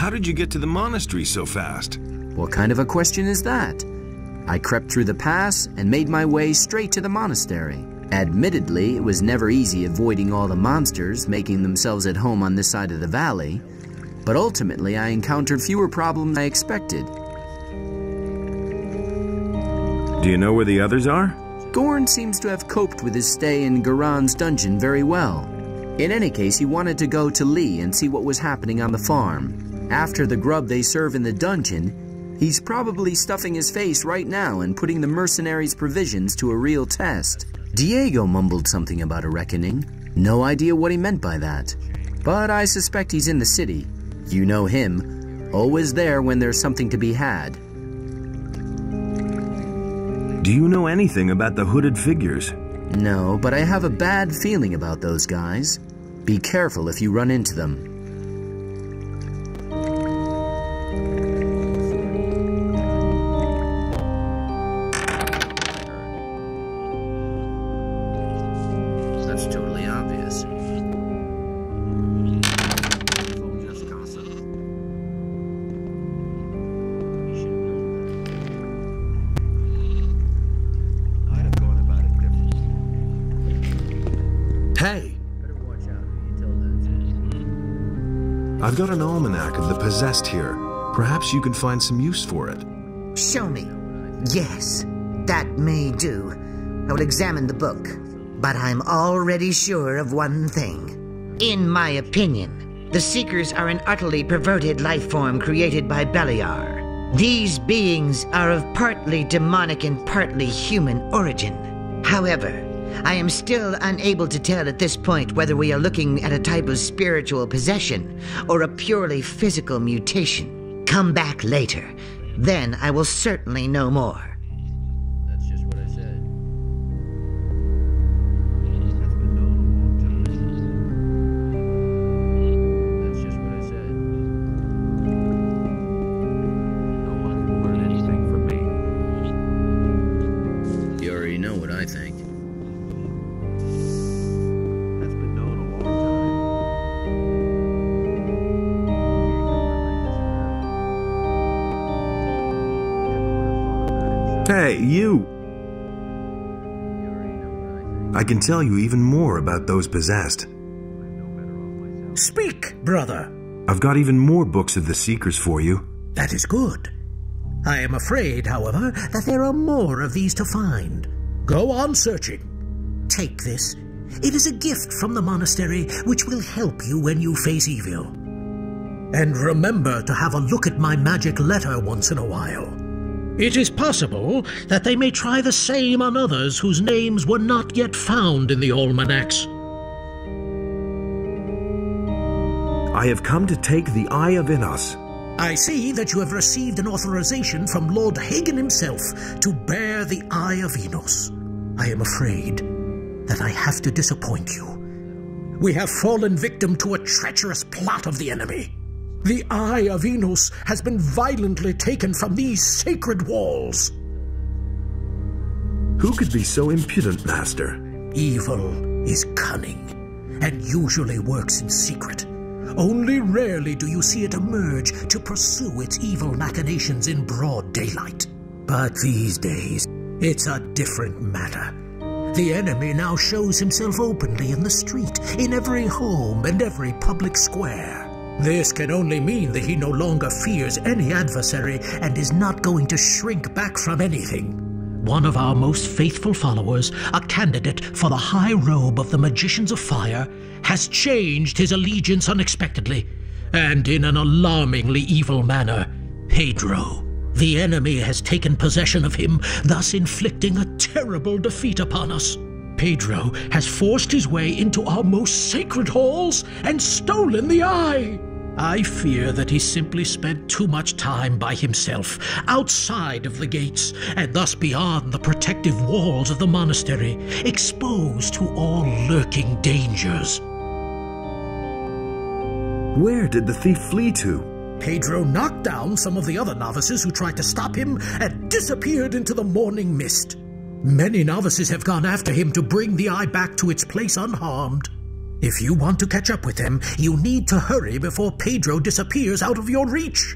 How did you get to the monastery so fast? What kind of a question is that? I crept through the pass and made my way straight to the monastery. Admittedly, it was never easy avoiding all the monsters making themselves at home on this side of the valley, but ultimately I encountered fewer problems than I expected. Do you know where the others are? Gorn seems to have coped with his stay in Garon's dungeon very well. In any case, he wanted to go to Lee and see what was happening on the farm. After the grub they serve in the dungeon, he's probably stuffing his face right now and putting the mercenaries' provisions to a real test. Diego mumbled something about a reckoning. No idea what he meant by that. But I suspect he's in the city. You know him. Always there when there's something to be had. Do you know anything about the hooded figures? No, but I have a bad feeling about those guys. Be careful if you run into them. That's totally obvious. Hey! I've got an almanac of the possessed here. Perhaps you can find some use for it. Show me. Yes, that may do. I will examine the book. But I'm already sure of one thing. In my opinion, the Seekers are an utterly perverted life form created by Beliar. These beings are of partly demonic and partly human origin. However, I am still unable to tell at this point whether we are looking at a type of spiritual possession or a purely physical mutation. Come back later. Then I will certainly know more. That's just what I said. That's been known a long time. That's just what I said. Nobody will learn anything from me. You already know what I think. Hey, you! I can tell you even more about those possessed. Speak, brother. I've got even more books of the Seekers for you. That is good. I am afraid, however, that there are more of these to find. Go on searching. Take this. It is a gift from the monastery which will help you when you face evil. And remember to have a look at my magic letter once in a while. It is possible that they may try the same on others whose names were not yet found in the almanacs. I have come to take the Eye of Innos. I see that you have received an authorization from Lord Hagen himself to bear the Eye of Innos. I am afraid that I have to disappoint you. We have fallen victim to a treacherous plot of the enemy. The Eye of Innos has been violently taken from these sacred walls. Who could be so impudent, Master? Evil is cunning, and usually works in secret. Only rarely do you see it emerge to pursue its evil machinations in broad daylight. But these days, it's a different matter. The enemy now shows himself openly in the street, in every home and every public square. This can only mean that he no longer fears any adversary and is not going to shrink back from anything. One of our most faithful followers, a candidate for the high robe of the Magicians of Fire, has changed his allegiance unexpectedly, and in an alarmingly evil manner. Pedro. The enemy has taken possession of him, thus inflicting a terrible defeat upon us. Pedro has forced his way into our most sacred halls and stolen the eye. I fear that he simply spent too much time by himself, outside of the gates, and thus beyond the protective walls of the monastery, exposed to all lurking dangers. Where did the thief flee to? Pedro knocked down some of the other novices who tried to stop him and disappeared into the morning mist. Many novices have gone after him to bring the eye back to its place unharmed. If you want to catch up with them, you need to hurry before Pedro disappears out of your reach.